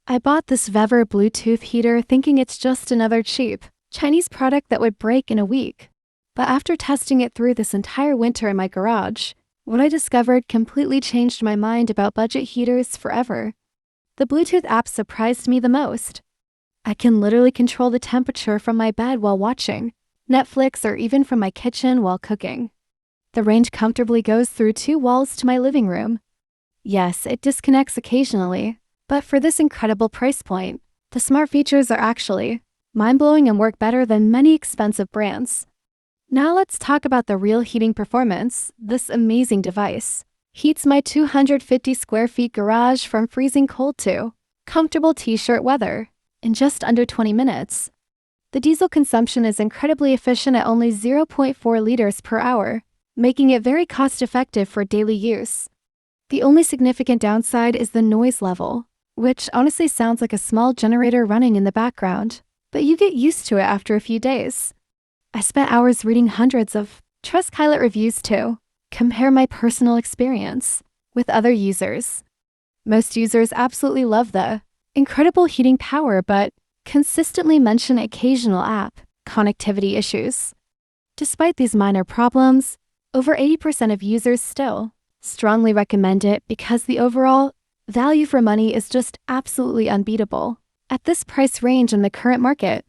I bought this Vevor Bluetooth heater thinking it's just another cheap Chinese product that would break in a week. But after testing it through this entire winter in my garage, what I discovered completely changed my mind about budget heaters forever. The Bluetooth app surprised me the most. I can literally control the temperature from my bed while watching Netflix or even from my kitchen while cooking. The range comfortably goes through 2 walls to my living room. Yes, it disconnects occasionally, but for this incredible price point, the smart features are actually mind-blowing and work better than many expensive brands. Now let's talk about the real heating performance. This amazing device heats my 250 square feet garage from freezing cold to comfortable t-shirt weather in just under 20 minutes. The diesel consumption is incredibly efficient at only 0.4 liters per hour, making it very cost-effective for daily use. The only significant downside is the noise level, which honestly sounds like a small generator running in the background, but you get used to it after a few days. I spent hours reading hundreds of Trustpilot reviews to compare my personal experience with other users. Most users absolutely love the incredible heating power, but consistently mention occasional app connectivity issues. Despite these minor problems, over 80% of users still strongly recommend it because the overall value for money is just absolutely unbeatable at this price range in the current market.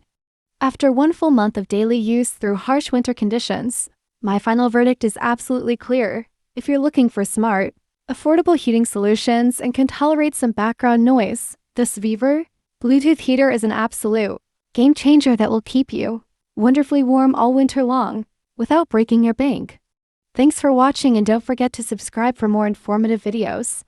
After 1 full month of daily use through harsh winter conditions, my final verdict is absolutely clear. If you're looking for smart, affordable heating solutions and can tolerate some background noise, this Vevor Bluetooth heater is an absolute game changer that will keep you wonderfully warm all winter long without breaking your bank. Thanks for watching, and don't forget to subscribe for more informative videos.